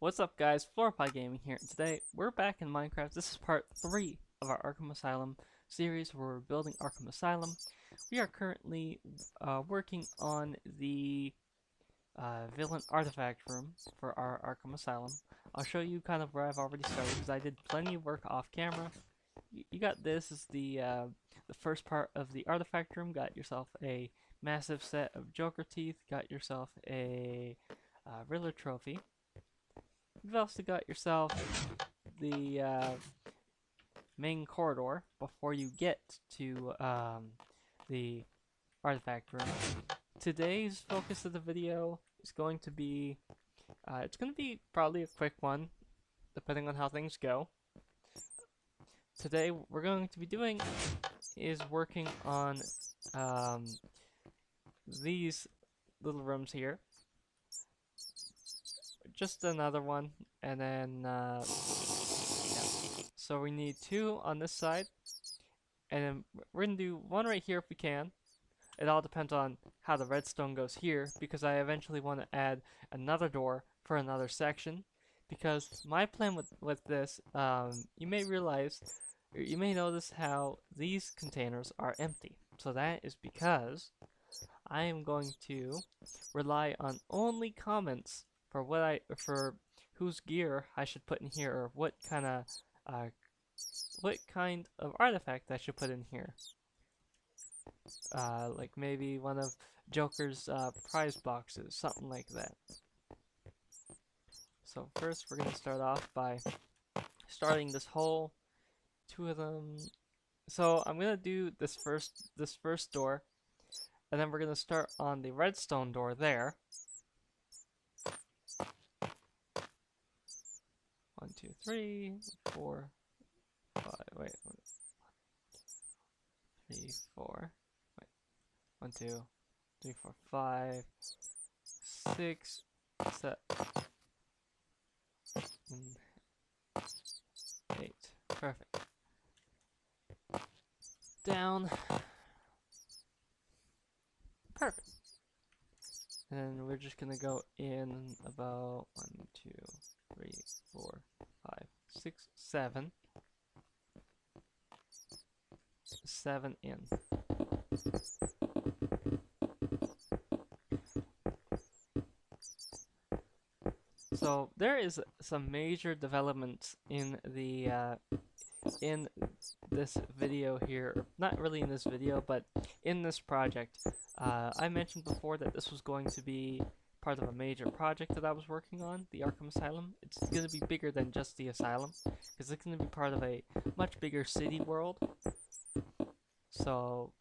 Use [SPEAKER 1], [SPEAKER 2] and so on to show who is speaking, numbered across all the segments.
[SPEAKER 1] What's up guys, Floorpod Gaming here, and today we're back in Minecraft. This is part 3 of our Arkham Asylum series where we're building Arkham Asylum. We are currently working on the villain artifact room for our Arkham Asylum. I'll show you kind of where I've already started because I did plenty of work off camera. You got this is the first part of the artifact room. Got yourself a massive set of Joker teeth, got yourself a Riddler trophy. You've also got yourself the main corridor before you get to the artifact room. Today's focus of the video is going to be, it's going to be probably a quick one, depending on how things go. Today we're going to be doing is working on these little rooms here. Just another one, and then yeah. So we need 2 on this side, and then we're gonna do 1 right here if we can. It all depends on how the redstone goes here, because I eventually want to add another door for another section. Because my plan with this, you may realize, or you may notice how these containers are empty. So that is because I am going to rely on only comments for whose gear I should put in here, or what kind of artifact I should put in here. Like maybe one of Joker's prize boxes, something like that. So first we're gonna start off by starting this hole, 2 of them. So I'm gonna do this first door, and then we're gonna start on the redstone door there. 1, 2, 3, 4, 5. Wait. 3, 4. Wait. 1, 2, 3, 4, 5, 6, 7, 8. Perfect. Down. Perfect. And then we're just gonna go in about 1, 2, 3, 4, 5, 6, 7. 7 in. So there is some major developments in the in this video here, or not really in this video, but in this project. I mentioned before that this was going to be part of a major project that I was working on, the Arkham Asylum. It's going to be bigger than just the asylum, because it's going to be part of a much bigger city world. So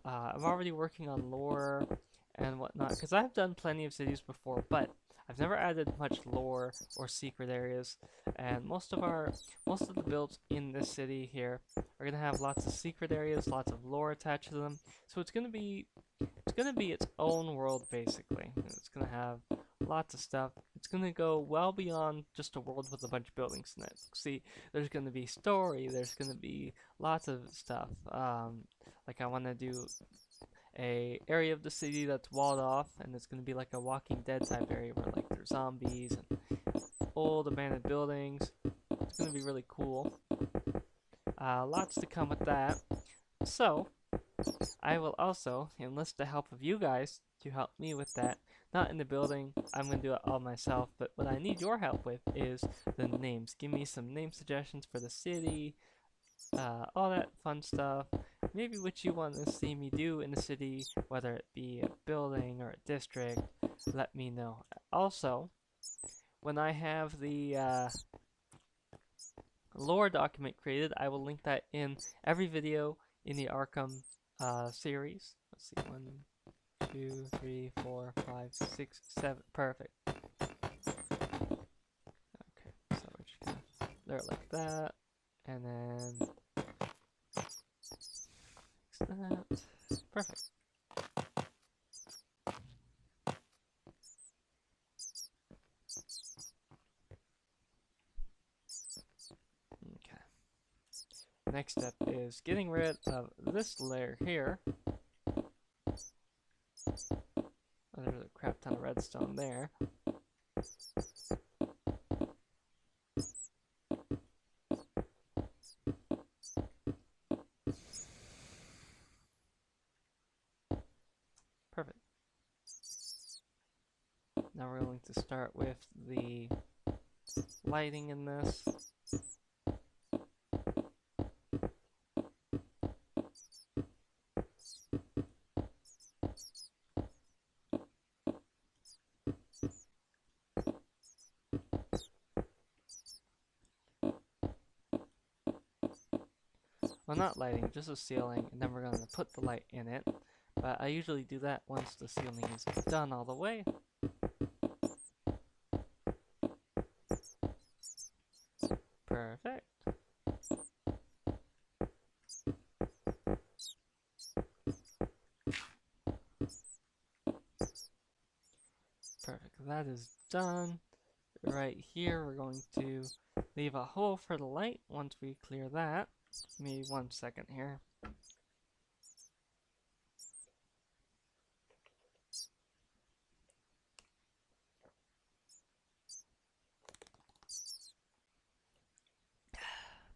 [SPEAKER 1] I'm already working on lore and whatnot, because I've done plenty of cities before, but I've never added much lore or secret areas, and most of the builds in this city here are gonna have lots of secret areas, lots of lore attached to them. So it's gonna be its own world basically. It's gonna have lots of stuff. It's gonna go well beyond just a world with a bunch of buildings in it. See, there's gonna be story. There's gonna be lots of stuff. Like I want to do a area of the city that's walled off, and it's going to be like a Walking Dead type area where like there's zombies and old abandoned buildings. It's going to be really cool. Lots to come with that. So I will also enlist the help of you guys to help me with that. Not in the building, I'm going to do it all myself, but what I need your help with is the names. Give me some name suggestions for the city, all that fun stuff. Maybe what you want to see me do in the city, whether it be a building or a district, let me know. Also, when I have the lore document created, I will link that in every video in the Arkham series. Let's see, 1, 2, 3, 4, 5, 6, 7. Perfect. Okay, so we're just gonna there like that, and then that. Perfect. Okay. Next step is getting rid of this layer here. Oh, there's a crap ton of redstone there. Now we're going to start with the lighting in this. Well, not lighting, just a ceiling, and then we're going to put the light in it. But I usually do that once the ceiling is done all the way. Perfect. Perfect, that is done. Right here, we're going to leave a hole for the light once we clear that. Give me 1 second here.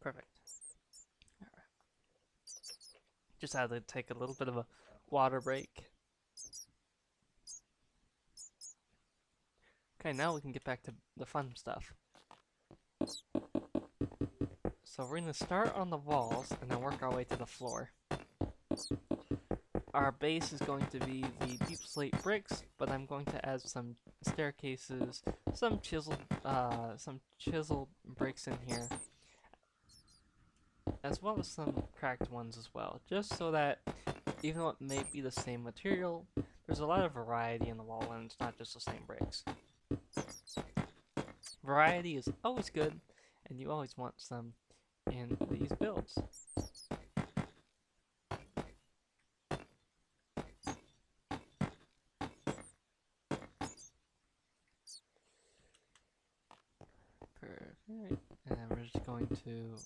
[SPEAKER 1] Perfect. Alright. Just had to take a little bit of a water break. Okay, now we can get back to the fun stuff. So we're going to start on the walls and then work our way to the floor. Our base is going to be the deep slate bricks, but I'm going to add some staircases, some chiseled bricks in here, as well as some cracked ones as well, just so that even though it may be the same material, there's a lot of variety in the wall and it's not just the same bricks. Variety is always good, and you always want some in these builds. Perfect. And we're just going to...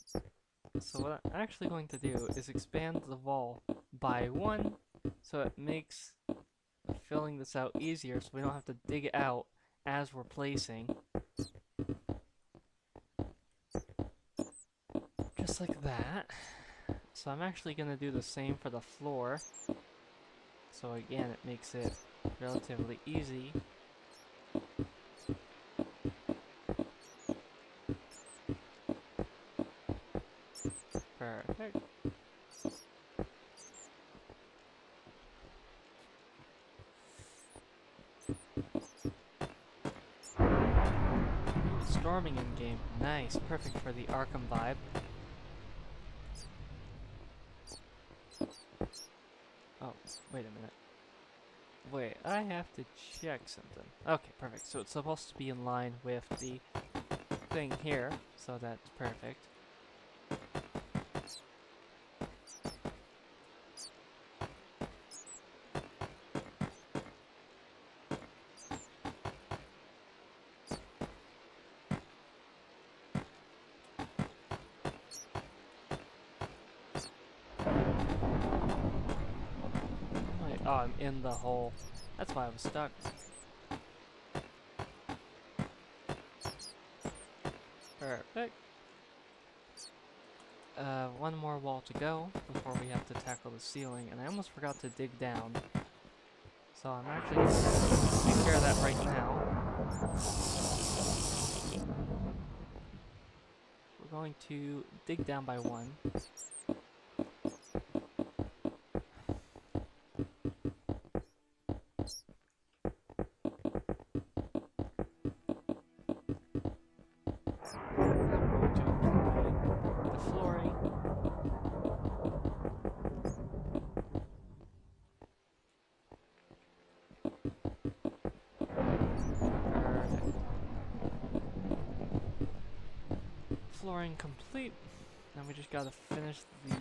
[SPEAKER 1] So what I'm actually going to do is expand the wall by 1, so it makes filling this out easier, so we don't have to dig it out as we're placing. Just like that. So I'm actually going to do the same for the floor. So again, it makes it relatively easy. Perfect. Storming in game. Nice. Perfect for the Arkham vibe. Oh, wait a minute. Wait, I have to check something. Okay, perfect. So it's supposed to be in line with the thing here, so that's perfect. Wait, oh, I'm in the hole. That's why I was stuck. Perfect. One more wall to go before we have to tackle the ceiling, and I almost forgot to dig down. So I'm actually going to take care of that right now. We're going to dig down by 1. Flooring complete. Now we just gotta finish the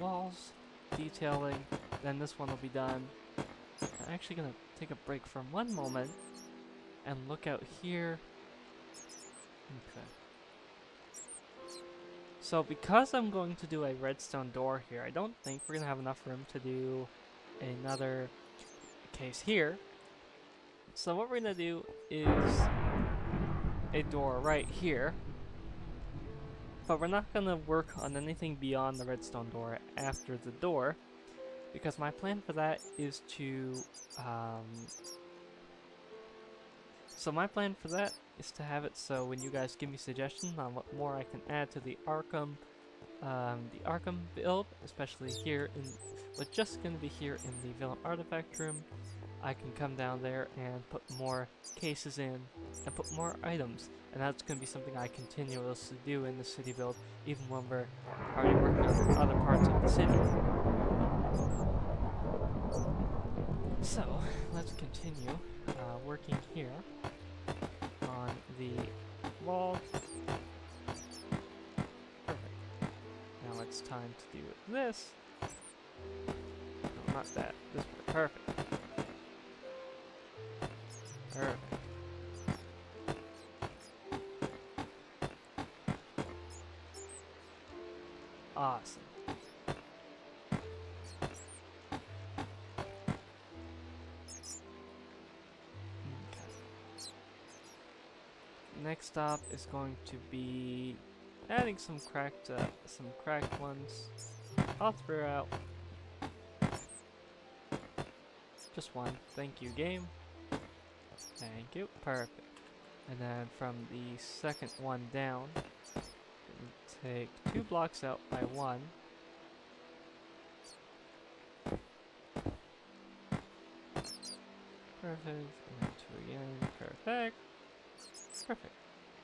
[SPEAKER 1] walls, detailing, then this one will be done. I'm actually gonna take a break for 1 moment and look out here. Okay. So because I'm going to do a redstone door here, I don't think we're gonna have enough room to do another case here. So what we're gonna do is a door right here. But we're not going to work on anything beyond the redstone door after the door, because my plan for that is to So my plan for that is to have it so when you guys give me suggestions on what more I can add to the Arkham build, especially here in, but just going to be here in the villain artifact room, I can come down there and put more cases in and put more items, and that's going to be something I continuously do in the city build, even when we're already working on other parts of the city. So, let's continue working here on the wall. Perfect. Now it's time to do this. No, not that. This way. Perfect. Perfect. Awesome. Next stop is going to be adding some cracked ones all throughout. Just one. Thank you, game. Thank you. Perfect. And then from the second one down, take 2 blocks out by 1. Perfect. And then 2 again. Perfect. Perfect.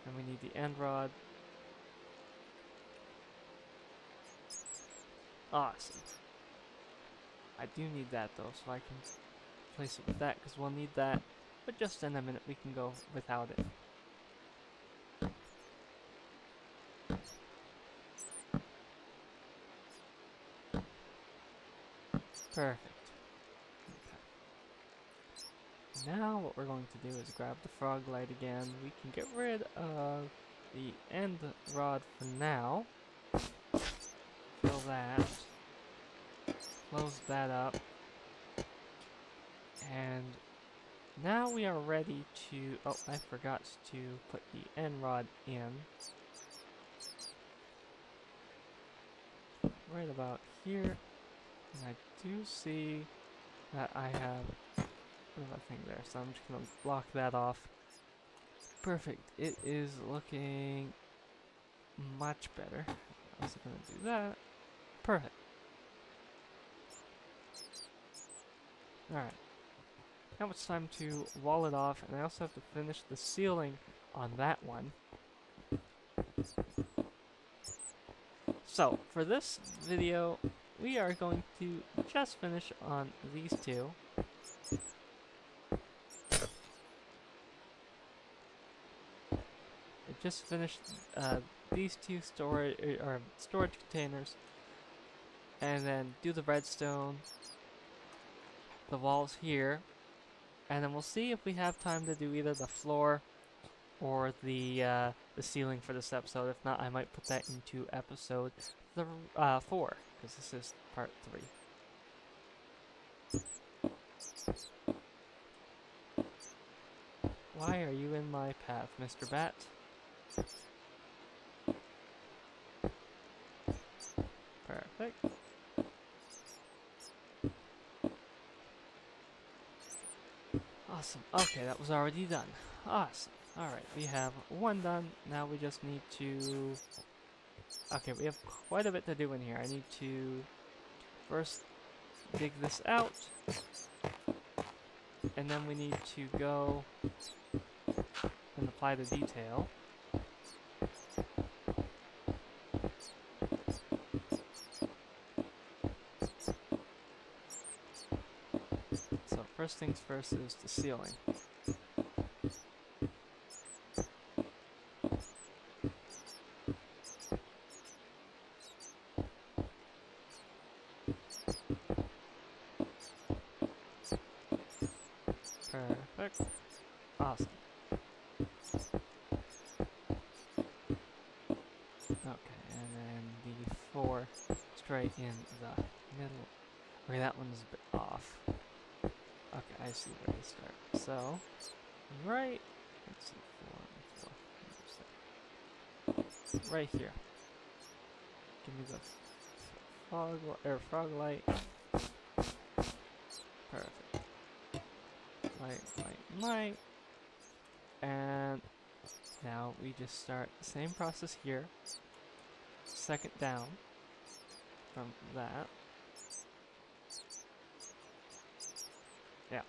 [SPEAKER 1] And we need the end rod. Awesome. I do need that though, so I can place it with that, because we'll need that. But just in a minute, we can go without it. Perfect. Okay. Now what we're going to do is grab the frog light again. We can get rid of the end rod for now. Fill that. Close that up. And now we are ready to... Oh, I forgot to put the end rod in. Right about here. And I do see that I have a thing there, so I'm just going to block that off. Perfect. It is looking much better. I was going to do that. Perfect. Alright. Now it's time to wall it off, and I also have to finish the ceiling on that one. So, for this video, we are going to just finish on these two. I just finished these two storage containers, and then do the redstone, the walls here, and then we'll see if we have time to do either the floor or the ceiling for this episode. If not, I might put that into episode 4, because this is part 3. Why are you in my path, Mr. Bat? Perfect. Awesome. Okay, that was already done. Awesome. Alright, we have one done. Now we just need to... Okay, we have quite a bit to do in here. I need to first dig this out. And then we need to go and apply the detail. So first things first is the ceiling. Perfect. Awesome. Okay, and then the 4 straight in the middle. Okay, that one's a bit off. Okay, I see where to start. So, right, let's see, 4, right here. Give me the frog light. Perfect. Light. we just start the same process here. Second down from that. Yeah.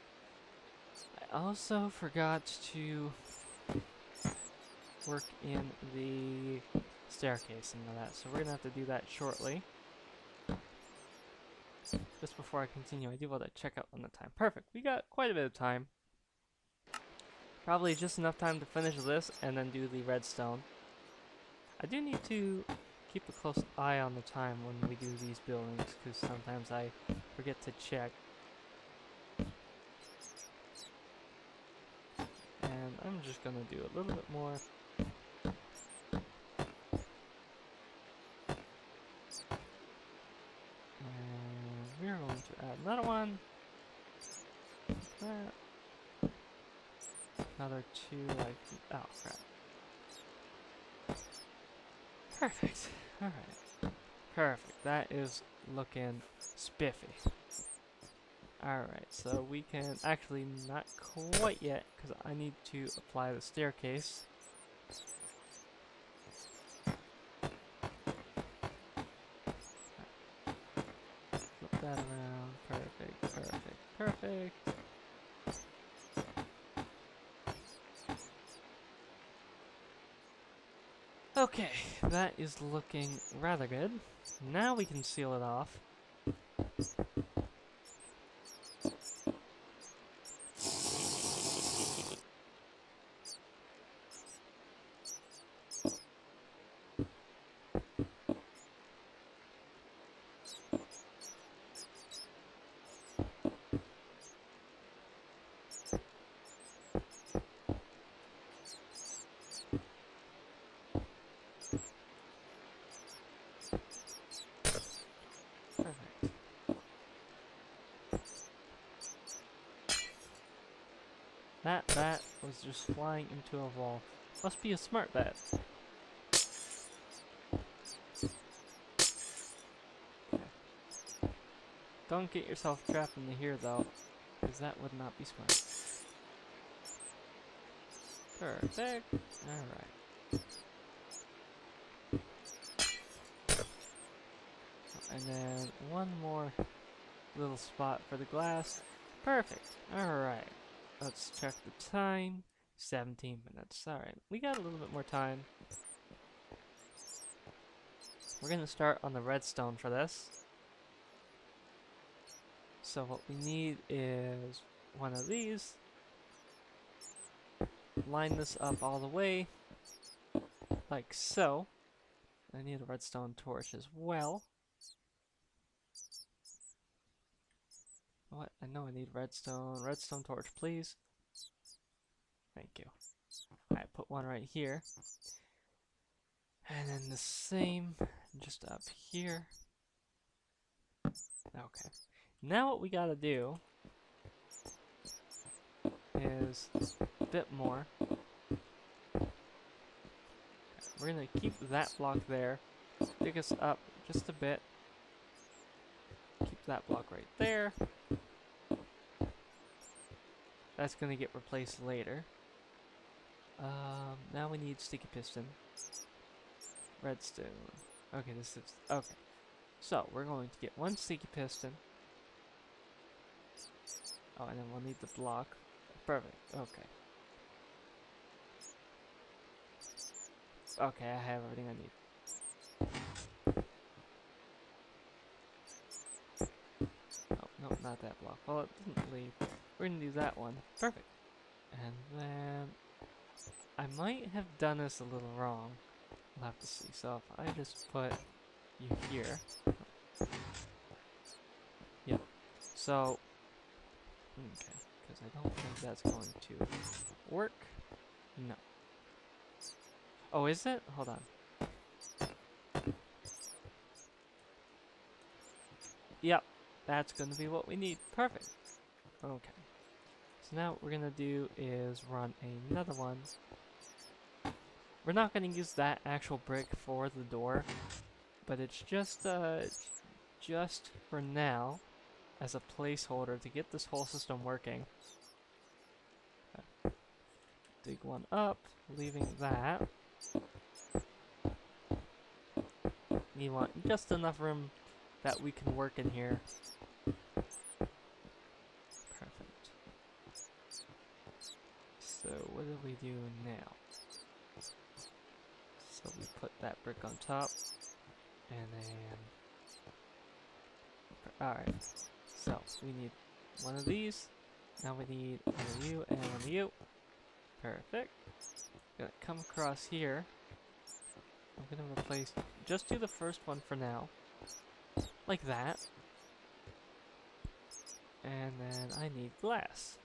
[SPEAKER 1] I also forgot to work in the staircase and all that, so we're gonna have to do that shortly. Just before I continue, I do want to check out on the time. Perfect, we got quite a bit of time. Probably just enough time to finish this and then do the redstone. I do need to keep a close eye on the time when we do these buildings, because sometimes I forget to check. And I'm just gonna do a little bit more. And we're going to add another one. That. Another two, like, oh crap. Perfect. Alright. Perfect. That is looking spiffy. Alright, so we can actually not quite yet, because I need to apply the staircase. Flip that around. Perfect, perfect, perfect. Okay, that is looking rather good. Now we can seal it off. That bat was just flying into a wall. Must be a smart bat. Okay. Don't get yourself trapped into here though, because that would not be smart. Perfect. Alright. And then one more little spot for the glass. Perfect. Alright. Let's check the time. 17 minutes. Alright, we got a little bit more time. We're gonna start on the redstone for this. So what we need is one of these. Line this up all the way, like so. I need a redstone torch as well. What? I know I need redstone. Redstone torch, please. Thank you. I put one right here. And then the same just up here. Okay. Now what we gotta do is a bit more. We're gonna keep that block there. Dig us up just a bit. Keep that block right there. That's gonna get replaced later. Now we need sticky piston. Redstone. Okay, this is okay. So we're going to get one sticky piston. Oh, and then we'll need the block. Perfect. Okay. Okay, I have everything I need. Oh, no, not that block. Well, it didn't leave. We're gonna do that one. Perfect. And then I might have done this a little wrong. We'll have to see. So if I just put you here. Yep. So, okay, because I don't think that's going to work. No. Oh, is it? Hold on. Yep, that's going to be what we need. Perfect. Okay. So now what we're going to do is run another one. We're not going to use that actual brick for the door, but it's just for now as a placeholder to get this whole system working. Okay. dig one up, leaving that. You want just enough room that we can work in here. Perfect. So what do we do now? So we put that brick on top, and then... Alright, so we need one of these. Now we need one of you and one of you. Perfect. Gonna come across here. I'm gonna replace... Just do the first one for now. Like that. And then I need glass.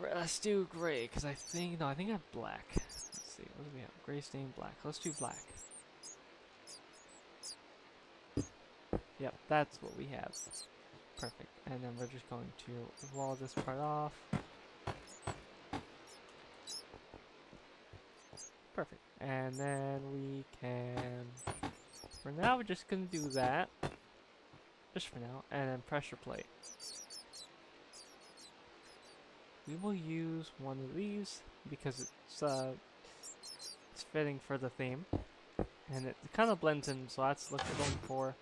[SPEAKER 1] Let's do gray, because I think... No, I think I have black. Let's see, what do we have? Gray stain, black. Let's do black. Yep, that's what we have. Perfect. And then we're just going to wall this part off. Perfect. And then we can... For now, we're just going to do that. Just for now. And then pressure plate. We will use one of these because it's fitting for the theme. And it kind of blends in, so that's what we're going for.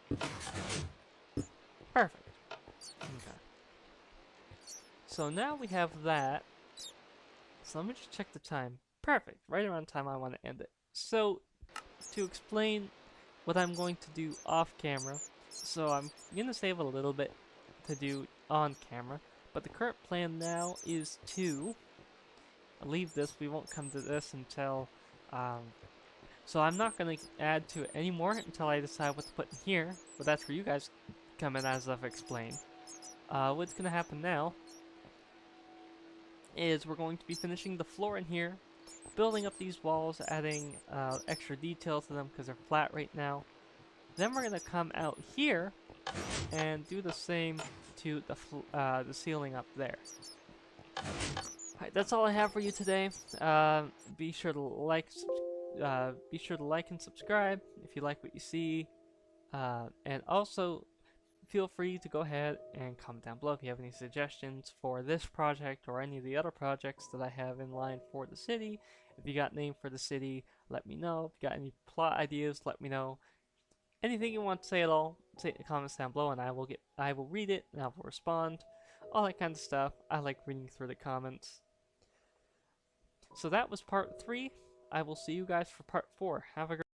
[SPEAKER 1] Perfect. Okay. So now we have that. So let me just check the time. Perfect. Right around the time I want to end it. So, to explain what I'm going to do off camera. So I'm going to save a little bit to do on camera. But the current plan now is to leave this. We won't come to this until... so I'm not going to add to it anymore until I decide what to put in here. But that's where you guys come in, as I've explained. What's going to happen now is we're going to be finishing the floor in here, building up these walls, adding extra detail to them because they're flat right now. Then we're going to come out here and do the same to the ceiling up there. Alright, that's all I have for you today. Be sure to like and subscribe if you like what you see. And also, feel free to go ahead and comment down below if you have any suggestions for this project or any of the other projects that I have in line for the city. If you got a name for the city, let me know. If you got any plot ideas, let me know. Anything you want to say at all, say it in the comments down below, and I will read it and I will respond. All that kind of stuff. I like reading through the comments. So that was part 3. I will see you guys for part 4. Have a great